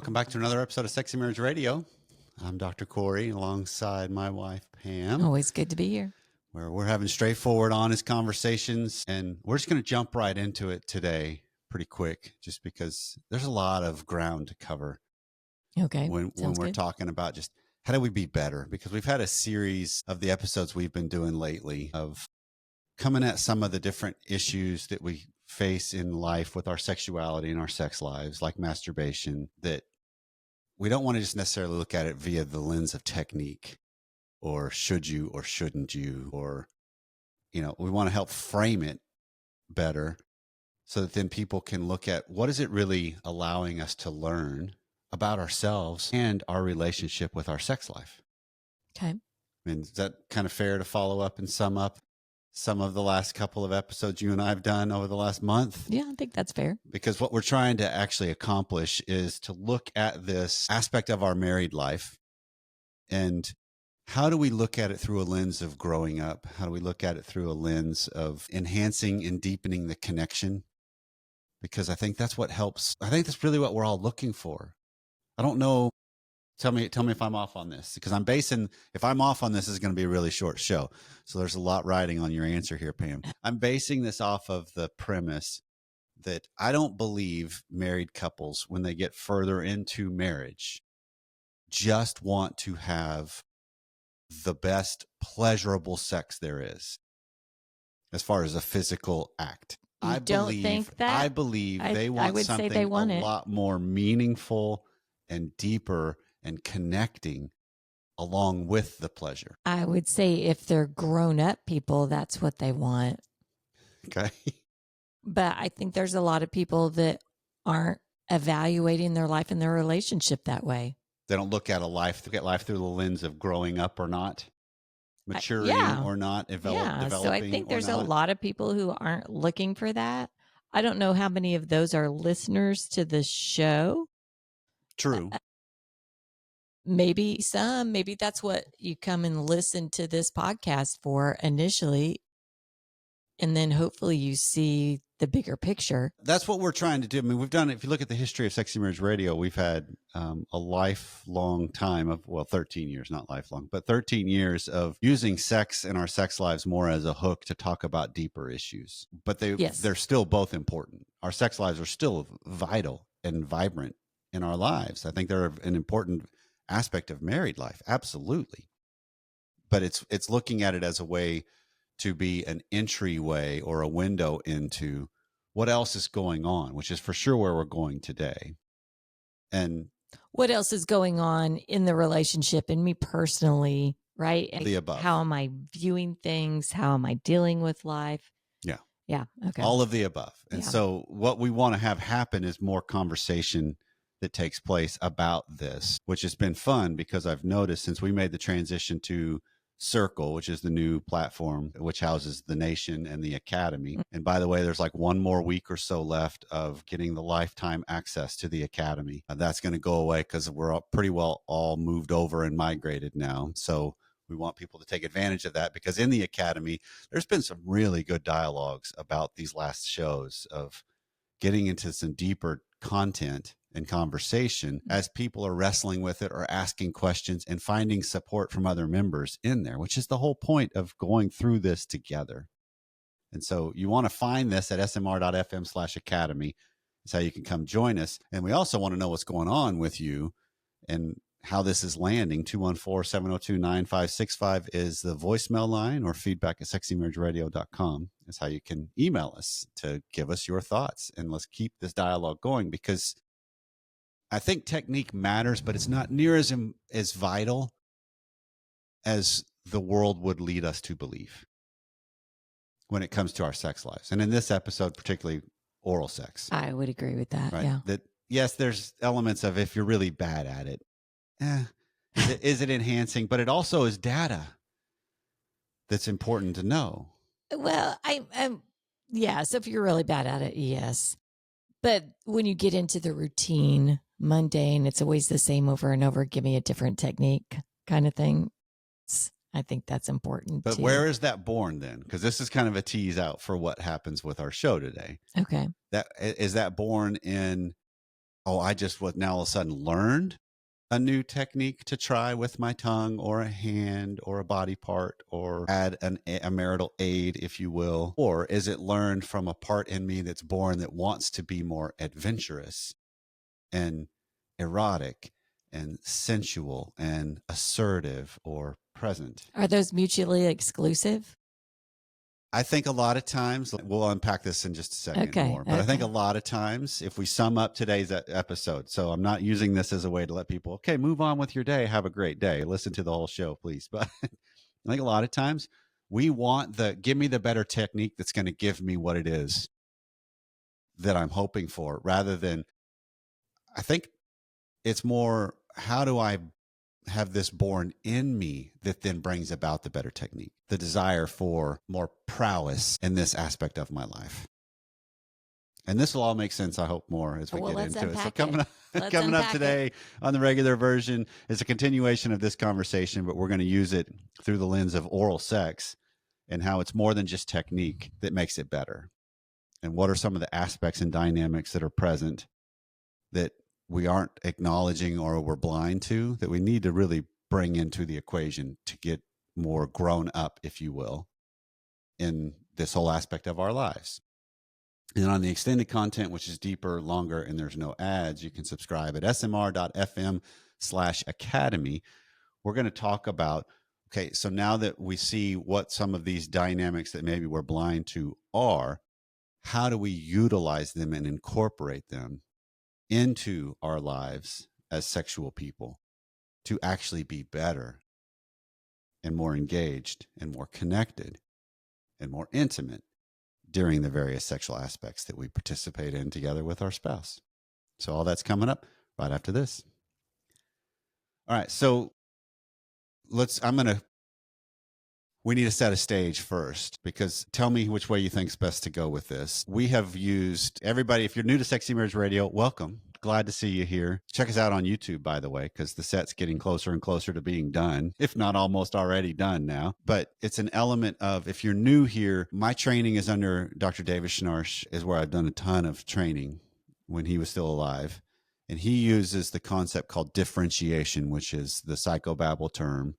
Welcome back to another episode of Sexy Marriage Radio. I'm Dr. Corey alongside my wife, Pam. Always good to be here. Where we're having straightforward, honest conversations. And we're just going to jump right into it today pretty quick, just because there's a lot of ground to cover. Okay. When we're talking about just how do we be better? Because we've had a series of the episodes we've been doing lately of coming at some of the different issues that we face in life with our sexuality and our sex lives, like masturbation, that we don't want to just necessarily look at it via the lens of technique or should you or shouldn't you, or, we want to help frame it better so that then people can look at what is it really allowing us to learn about ourselves and our relationship with our sex life. Okay. I mean, is that kind of fair to follow up and sum up some of the last couple of episodes you and I have done over the last month? Yeah, I think that's fair. Because what we're trying to actually accomplish is to look at this aspect of our married life and how do we look at it through a lens of growing up? How do we look at it through a lens of enhancing and deepening the connection? Because I think that's what helps. I think that's really what we're all looking for. I don't know. Tell me if I'm off on this, because if I'm off on this, it's going to be a really short show. So there's a lot riding on your answer here, Pam. I'm basing this off of the premise that I don't believe married couples, when they get further into marriage, just want to have the best pleasurable sex there is as far as a physical act. I believe they want something a lot more meaningful and deeper and connecting along with the pleasure. I would say if they're grown up people, that's what they want. Okay. But I think there's a lot of people that aren't evaluating their life and their relationship that way. They don't look at life through the lens of growing up or not, maturing or not, developing. So I think there's a lot of people who aren't looking for that. I don't know how many of those are listeners to the show. True. Maybe some, maybe that's what you come and listen to this podcast for initially. And then hopefully you see the bigger picture. That's what we're trying to do. I mean, we've done, if you look at the history of Sexy Marriage Radio, we've had a lifelong time of, 13 years, not lifelong, but 13 years of using sex and our sex lives more as a hook to talk about deeper issues. But they're still both important. Our sex lives are still vital and vibrant in our lives. I think they're an important aspect of married life. Absolutely. But it's looking at it as a way to be an entryway or a window into what else is going on, which is for sure where we're going today. And what else is going on in the relationship and me personally, right? The above. How am I viewing things? How am I dealing with life? Yeah. Yeah. Okay. All of the above. And so what we want to have happen is more conversation that takes place about this, which has been fun because I've noticed since we made the transition to Circle, which is the new platform which houses the Nation and the Academy. And by the way, there's like one more week or so left of getting the lifetime access to the Academy. That's going to go away because we're pretty well all moved over and migrated now. So we want people to take advantage of that, because in the Academy, there's been some really good dialogues about these last shows of getting into some deeper content and conversation as people are wrestling with it or asking questions and finding support from other members in there, which is the whole point of going through this together. And so you want to find this at smr.fm/academy. That's how you can come join us. And we also want to know what's going on with you and how this is landing. 214-702-9565 is the voicemail line, or feedback@sexymarriageradio.com is how you can email us to give us your thoughts. And let's keep this dialogue going, because I think technique matters, but it's not near as vital as the world would lead us to believe when it comes to our sex lives. And in this episode, particularly oral sex. I would agree with that. Right? Yeah. That, yes, there's elements of, if you're really bad at it, is it enhancing? But it also is data that's important to know. Well, so if you're really bad at it, yes. But when you get into the routine, mundane, it's always the same over and over, give me a different technique kind of thing. I think that's important. But where is that born then? Because this is kind of a tease out for what happens with our show today. Okay. Is that born in oh, I just was now all of a sudden learned a new technique to try with my tongue or a hand or a body part or add a marital aid, if you will? Or is it learned from a part in me that's born that wants to be more adventurous and erotic and sensual and assertive or present? Are those mutually exclusive? I think a lot of times, we'll unpack this in just a second more, but I think a lot of times, if we sum up today's episode, so I'm not using this as a way to let people, okay, move on with your day, have a great day, listen to the whole show, please. But I think a lot of times we want give me the better technique that's going to give me what it is that I'm hoping for, rather than, I think it's more, how do I have this born in me that then brings about the better technique, the desire for more prowess in this aspect of my life. And this will all make sense, I hope, more as we get into it. So coming up today on the regular version is a continuation of this conversation, but we're going to use it through the lens of oral sex and how it's more than just technique that makes it better. And what are some of the aspects and dynamics that are present that we aren't acknowledging or we're blind to, that we need to really bring into the equation to get more grown up, if you will, in this whole aspect of our lives. And on the extended content, which is deeper, longer, and there's no ads, you can subscribe at smr.fm/academy. We're going to talk about, okay, so now that we see what some of these dynamics that maybe we're blind to are, how do we utilize them and incorporate them into our lives as sexual people to actually be better and more engaged and more connected and more intimate during the various sexual aspects that we participate in together with our spouse. So all that's coming up right after this. All right, so we need to set a stage first, because tell me which way you think's best to go with this. We have used, everybody, if you're new to Sexy Marriage Radio, welcome. Glad to see you here. Check us out on YouTube, by the way, because the set's getting closer and closer to being done, if not almost already done now. But it's an element of, if you're new here, my training is under Dr. David Schnarch, is where I've done a ton of training when he was still alive. And he uses the concept called differentiation, which is the psychobabble term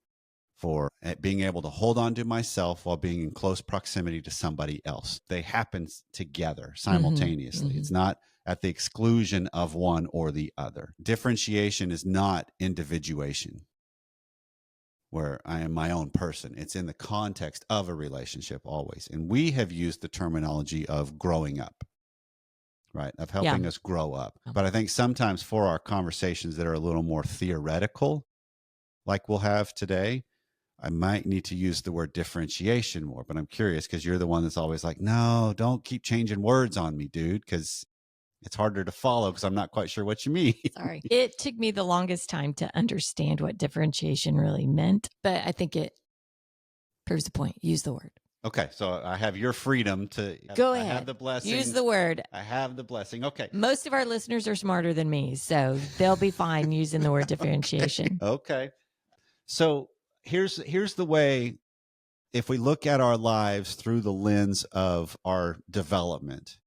for being able to hold on to myself while being in close proximity to somebody else. They happen together simultaneously. Mm-hmm. It's not at the exclusion of one or the other. Differentiation is not individuation, where I am my own person. It's in the context of a relationship always. And we have used the terminology of growing up, right? Of helping us grow up. But I think sometimes for our conversations that are a little more theoretical, like we'll have today, I might need to use the word differentiation more. But I'm curious, because you're the one that's always like, no, don't keep changing words on me, dude, because it's harder to follow because I'm not quite sure what you mean. Sorry. It took me the longest time to understand what differentiation really meant, but I think it proves the point. Use the word. Okay, so I have your freedom to go ahead. I have the blessing. Use the word. I have the blessing. Okay. Most of our listeners are smarter than me, so they'll be fine using the word differentiation. Okay. So here's the way, if we look at our lives through the lens of our development,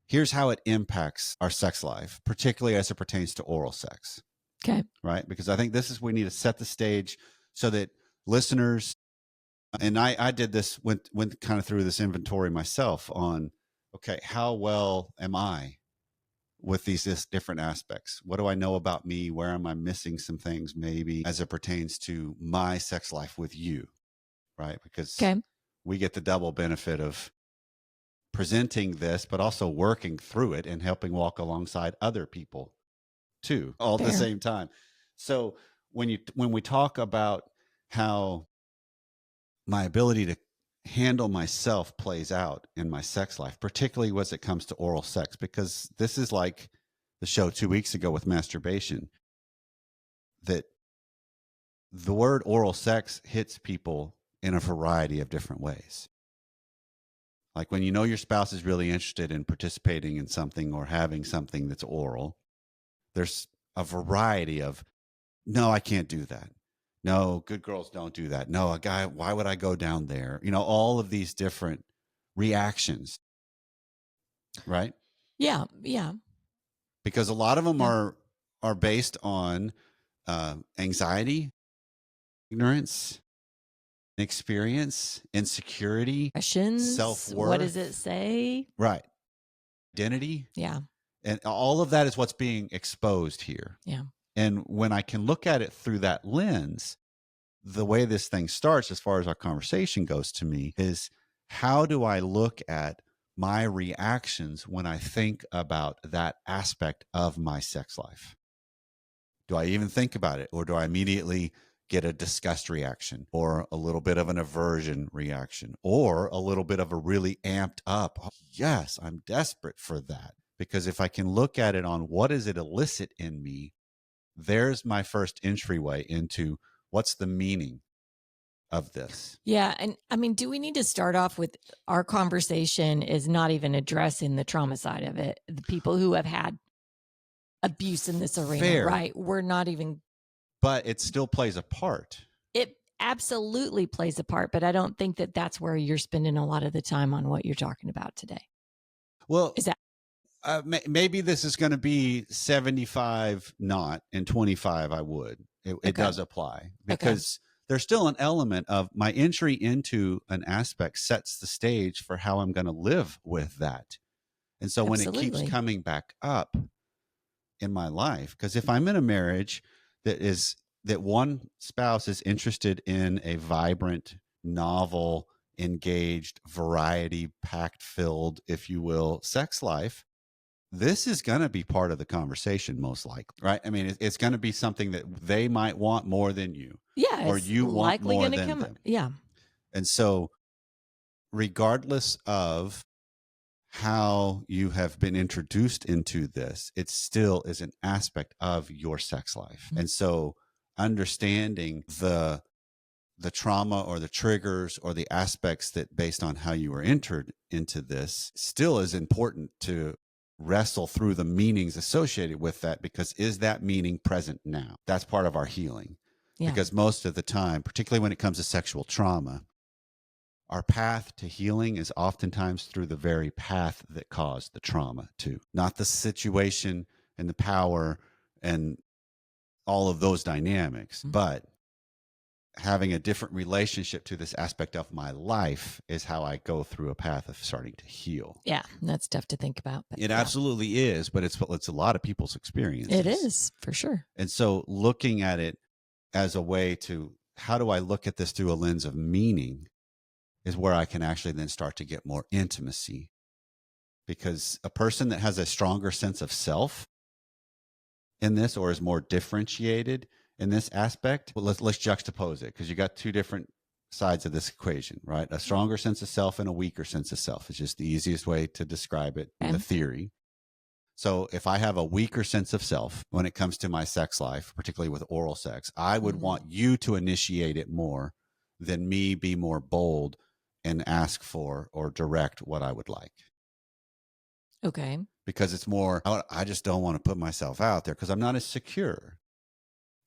here's how it impacts our sex life, particularly as it pertains to oral sex. Okay. Right? Because I think we need to set the stage so that listeners, and I did this, went kind of through this inventory myself on, okay, how well am I with these different aspects? What do I know about me? Where am I missing some things maybe as it pertains to my sex life with you, right? Because we get the double benefit of presenting this, but also working through it and helping walk alongside other people too, all at the same time. So when we talk about how my ability to handle myself plays out in my sex life, particularly as it comes to oral sex, because this is like the show 2 weeks ago with masturbation, that the word oral sex hits people in a variety of different ways. Like when you know your spouse is really interested in participating in something or having something that's oral, there's a variety of, no, I can't do that. No, good girls don't do that. No, a guy, why would I go down there? You know, all of these different reactions, right? Yeah, yeah. because a lot of them Yeah. are based on anxiety, ignorance, experience, insecurity, Questions. What does it self-worth, say? right, identity, Yeah. and all of that is what's being exposed here. Yeah. And when I can look at it through that lens, the way this thing starts, as far as our conversation goes, to me, is how do I look at my reactions when I think about that aspect of my sex life? Do I even think about it? Or do I immediately get a disgust reaction or a little bit of an aversion reaction or a little bit of a really amped up? "Oh, yes, I'm desperate for that." Because if I can look at it on what does it elicit in me, there's my first entryway into what's the meaning of this. Yeah. And I mean, do we need to start off with our conversation is not even addressing the trauma side of it? The people who have had abuse in this arena, Fair, right? We're not even, but it still plays a part. it absolutely plays a part, but I don't think that that's where you're spending a lot of the time on what you're talking about today. Well, Is that maybe this is going to be 75 not and 25 I would. It okay? does apply Okay. because there's still an element of my entry into an aspect sets the stage for how I'm going to live with that. And so when it keeps Absolutely. coming back up in my life, because if I'm in a marriage that one spouse is interested in a vibrant, novel, engaged, variety packed filled, if you will, sex life, this is going to be part of the conversation, most likely, right? I mean, it's going to be something that they might want more than you, Yeah. or It's you want likely more going to than come. them. Yeah. And so, regardless of how you have been introduced into this, it still is an aspect of your sex life. Mm-hmm. And so, understanding the trauma or the triggers or the aspects that based on how you were entered into this still is important to wrestle through the meanings associated with that, because is that meaning present now? That's part of our healing. Yeah. Because most of the time, particularly when it comes to sexual trauma, our path to healing is oftentimes through the very path that caused the trauma too, not the situation and the power and all of those dynamics, Mm-hmm. but having a different relationship to this aspect of my life is how I go through a path of starting to heal. Yeah. That's tough to think about. But It yeah. absolutely is, but it's a lot of people's experiences. It is for sure. And so looking at it as a way to, how do I look at this through a lens of meaning, is where I can actually then start to get more intimacy. Because a person that has a stronger sense of self in this, or is more differentiated in this aspect, well, let's juxtapose it, because you got two different sides of this equation, right? A stronger sense of self and a weaker sense of self is just the easiest way to describe it in the theory. So if I have a weaker sense of self when it comes to my sex life, particularly with oral sex, I would want you to initiate it more than me be more bold and ask for or direct what I would like. Okay. Because it's more, I just don't want to put myself out there because I'm not as secure.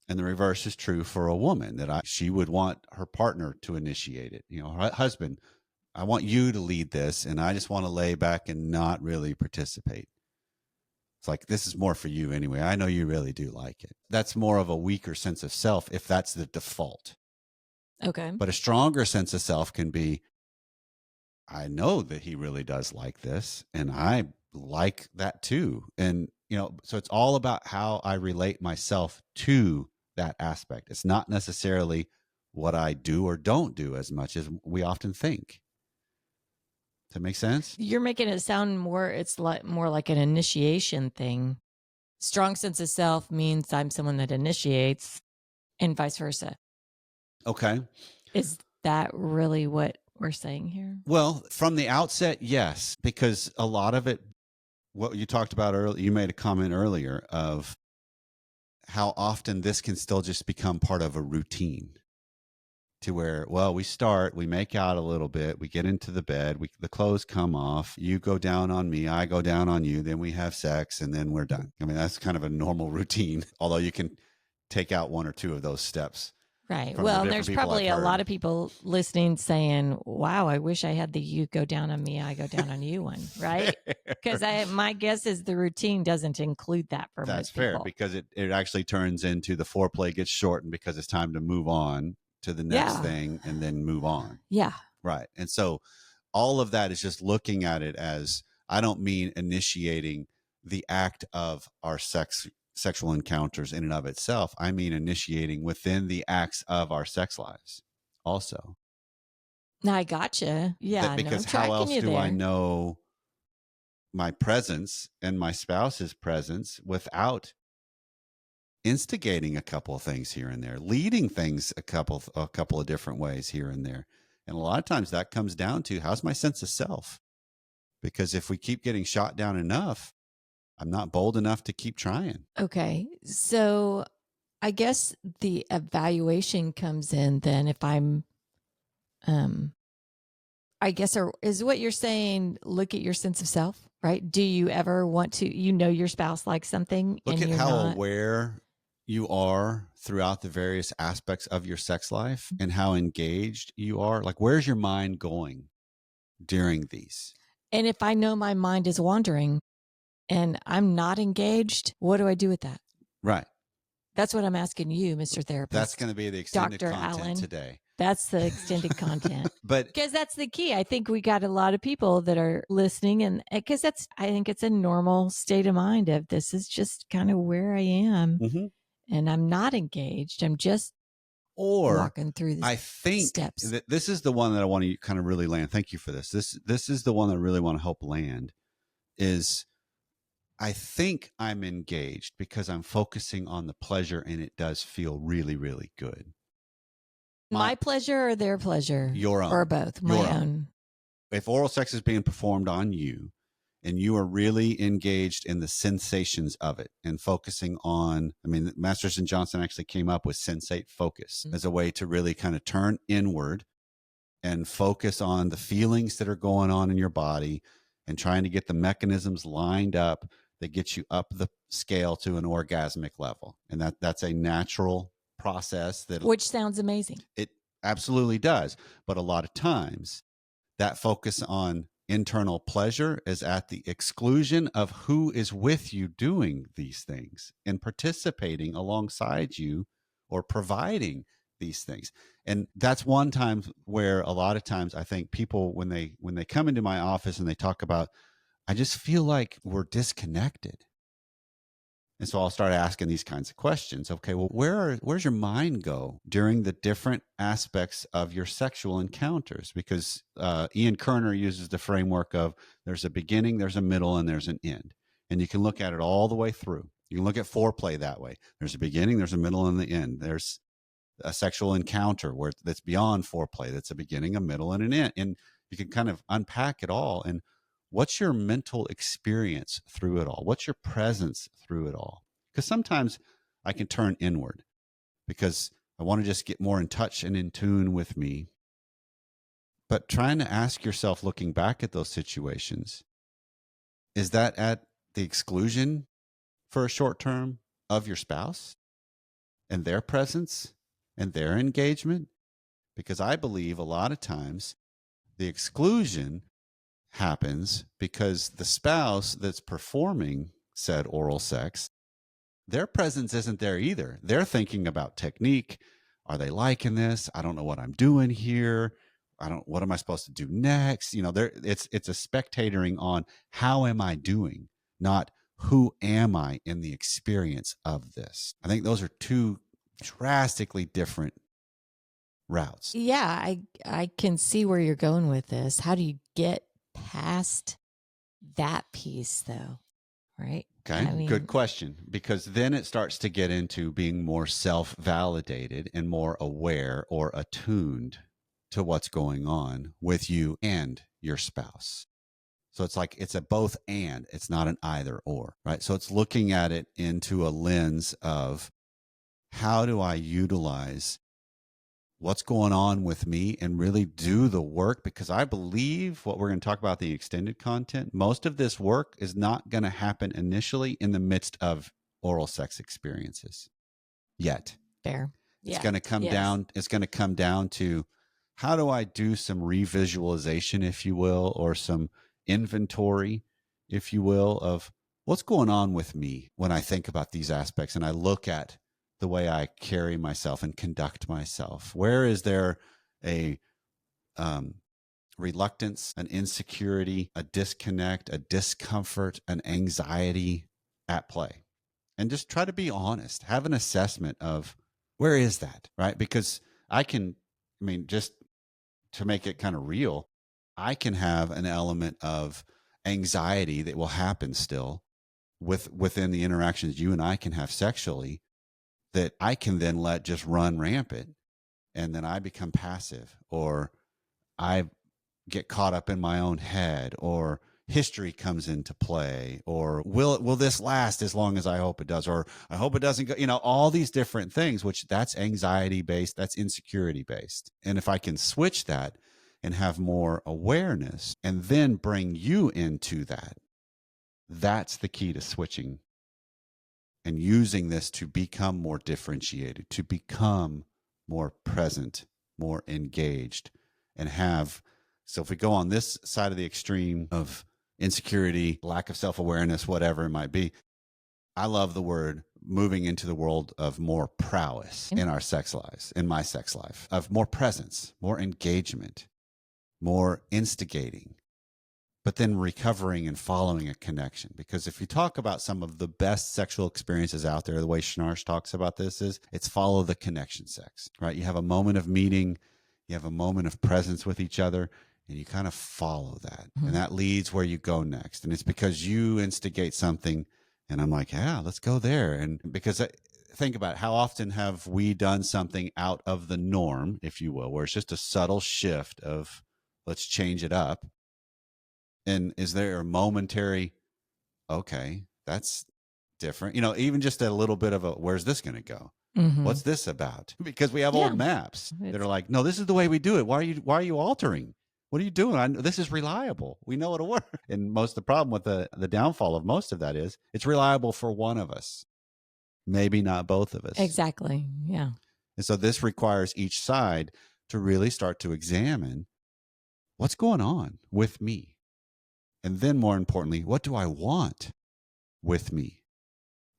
And the reverse is true for a woman, that she would want her partner to initiate it. You know, her husband, I want you to lead this, and I just want to lay back and not really participate. It's like, this is more for you anyway. I know you really do like it. That's more of a weaker sense of self if that's the default. Okay. But a stronger sense of self can be, I know that he really does like this, and I like that too. And, you know, so it's all about how I relate myself to that aspect. It's not necessarily what I do or don't do as much as we often think. Does that make sense? You're making it sound more, it's like more like an initiation thing. Strong sense of self means I'm someone that initiates, and vice versa. Okay. Is that really what we're saying here? Well, from the outset, yes, because a lot of it, what you talked about earlier, you made a comment earlier of how often this can still just become part of a routine, to where, well, we make out a little bit, we get into the bed, the clothes come off, you go down on me, I go down on you, then we have sex, and then we're done. I mean, that's kind of a normal routine, although you can take out one or two of those steps Right. from the Well, and different there's people I've probably a heard. lot of people listening saying, "Wow, I wish I had the you go down on me, I go down on you one," right? Because my guess is the routine doesn't include that for That's most fair, people. because it actually turns into the foreplay gets shortened because it's time to move on to the next Yeah. thing and then move on. Yeah. Right. And so all of that is just looking at it as, I don't mean initiating the act of our sexual encounters in and of itself. I mean initiating within the acts of our sex lives also. No, I gotcha. Yeah. No, Because I'm how tracking else you do I there. know my presence and my spouse's presence without instigating a couple of things here and there, leading things a couple of different ways here and there? And a lot of times that comes down to, how's my sense of self? Because if we keep getting shot down enough, I'm not bold enough to keep trying. Okay. So I guess the evaluation comes in then if I'm, I guess, or is what you're saying, look at your sense of self, right? Do you ever want to, your spouse likes something Look and at you're how not? aware you are throughout the various aspects of your sex life and how engaged you are. Like, where's your mind going during these? And if I know my mind is wandering and I'm not engaged, what do I do with that? Right. That's what I'm asking you, Mr. Therapist. That's going to be the extended Dr. content Allen. today. That's the extended content. But because that's the key. I think we got a lot of people that are listening, and because I think it's a normal state of mind of this is just kind of where I am, and I'm not engaged. I'm just walking through the I think steps. that this is the one that I want to kind of really land. Thank you for this. This is the one that I really want to help land. Is I think I'm engaged because I'm focusing on the pleasure, and it does feel really, really good. My pleasure or their pleasure? Your own. Or both? My own. If oral sex is being performed on you and you are really engaged in the sensations of it and focusing on, I mean, Masters and Johnson actually came up with sensate focus as a way to really kind of turn inward and focus on the feelings that are going on in your body and trying to get the mechanisms lined up that get you up the scale to an orgasmic level. And that's a natural process that, which sounds amazing. It absolutely does. But a lot of times that focus on internal pleasure is at the exclusion of who is with you doing these things and participating alongside you or providing these things. And that's one time where a lot of times I think people, when they come into my office and they talk about, I just feel like we're disconnected. And so I'll start asking these kinds of questions. Okay, well, where's your mind go during the different aspects of your sexual encounters? Because Ian Kerner uses the framework of, there's a beginning, there's a middle, and there's an end. And you can look at it all the way through. You can look at foreplay that way. There's a beginning, there's a middle, and the end. There's a sexual encounter that's beyond foreplay. That's a beginning, a middle, and an end. And you can kind of unpack it all. And what's your mental experience through it all? What's your presence through it all? Because sometimes I can turn inward because I want to just get more in touch and in tune with me. But trying to ask yourself, looking back at those situations, is that at the exclusion for a short term of your spouse and their presence and their engagement? Because I believe a lot of times the exclusion happens because the spouse that's performing said oral sex, their presence isn't there either. They're thinking about technique. Are they liking this? I don't know what I'm doing here. What am I supposed to do next? It's a spectatoring on how am I doing, not who am I in the experience of this. I think those are two drastically different routes. Yeah, I can see where you're going with this. How do you get past that piece though? Right? Okay, I mean, good question. Because then it starts to get into being more self validated and more aware or attuned to what's going on with you and your spouse. So it's like it's a both and, it's not an either or, right? So it's looking at it into a lens of, how do I utilize what's going on with me and really do the work? Because I believe what we're going to talk about, the extended content, most of this work is not going to happen initially in the midst of oral sex experiences yet. fair. It's Yeah. going to come Yes. down. It's going to come down to how do I do some revisualization, if you will, or some inventory, if you will, of what's going on with me when I think about these aspects and I look at the way I carry myself and conduct myself. Where is there a reluctance, an insecurity, a disconnect, a discomfort, an anxiety at play? And just try to be honest, have an assessment of where is that, right? Because just to make it kind of real, I can have an element of anxiety that will happen still within the interactions you and I can have sexually that I can then let just run rampant, and then I become passive, or I get caught up in my own head, or history comes into play, or will this last as long as I hope it does, or I hope it doesn't go, all these different things, which that's anxiety based, that's insecurity based. And if I can switch that and have more awareness and then bring you into that, that's the key to switching and using this to become more differentiated, to become more present, more engaged, and have. So if we go on this side of the extreme of insecurity, lack of self awareness, whatever it might be, I love the word moving into the world of more prowess in our sex lives, in my sex life, of more presence, more engagement, more instigating, but then recovering and following a connection. Because if you talk about some of the best sexual experiences out there, the way Schnarch talks about this is it's follow the connection sex, right? You have a moment of meeting, you have a moment of presence with each other, and you kind of follow that. And that leads where you go next. And it's because you instigate something, and I'm like, yeah, let's go there. And because think about it, how often have we done something out of the norm, if you will, where it's just a subtle shift of let's change it up. And is there a momentary, okay, that's different? Even just a little bit of a, where's this going to go? What's this about? Because we have old maps that are like, no, this is the way we do it. Why are you altering? What are you doing? This is reliable. We know it'll work. And most of the problem with the downfall of most of that is it's reliable for one of us, maybe not both of us. Exactly. Yeah. And so this requires each side to really start to examine what's going on with me. And then more importantly, what do I want with me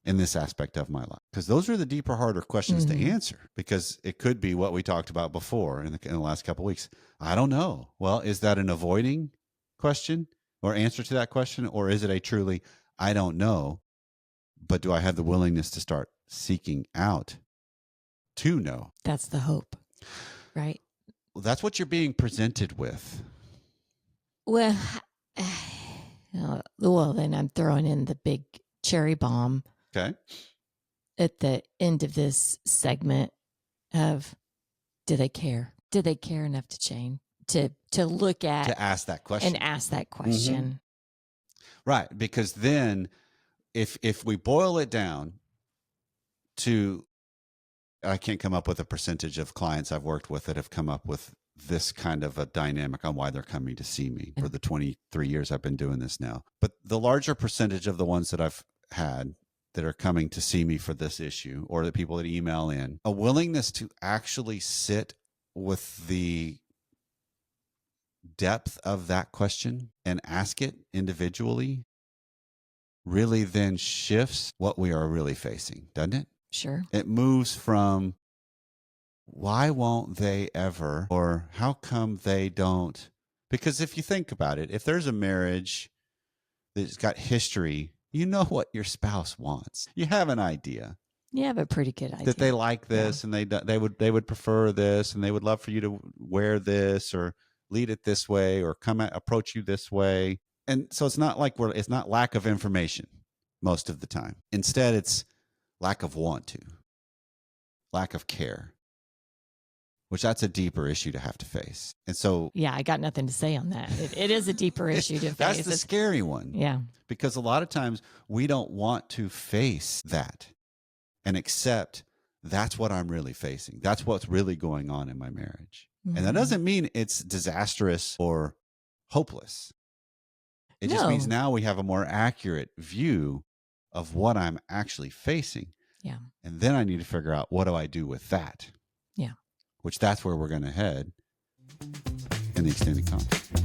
in this aspect of my life? Because those are the deeper, harder questions to answer, because it could be what we talked about before in the last couple of weeks. I don't know. Well, is that an avoiding question or answer to that question? Or is it a truly, I don't know, but do I have the willingness to start seeking out to know? That's the hope, right? Well, that's what you're being presented with. Well, then I'm throwing in the big cherry bomb. Okay. At the end of this segment of, do they care? Do they care enough to change? To look at, to ask that question. And ask that question. Right. Because then if we boil it down to, I can't come up with a percentage of clients I've worked with that have come up with this kind of a dynamic on why they're coming to see me for the 23 years I've been doing this now. But the larger percentage of the ones that I've had that are coming to see me for this issue, or the people that email in, a willingness to actually sit with the depth of that question and ask it individually really then shifts what we are really facing, doesn't it? Sure. It moves from why won't they ever, or how come they don't? Because if you think about it, if there's a marriage that's got history, you know what your spouse wants. You have an idea. You have a pretty good idea That they like this, and they would prefer this, and they would love for you to wear this or lead it this way or approach you this way. And so it's not like it's not lack of information most of the time. Instead, it's lack of want to, lack of care, which that's a deeper issue to have to face. And so, yeah, I got nothing to say on that. It is a deeper issue to face. That's the scary one. Yeah. Because a lot of times we don't want to face that and accept that's what I'm really facing. That's what's really going on in my marriage. And that doesn't mean it's disastrous or hopeless. It just means now we have a more accurate view of what I'm actually facing. Yeah. And then I need to figure out, what do I do with that? Yeah. Which that's where we're going to head in the extended context.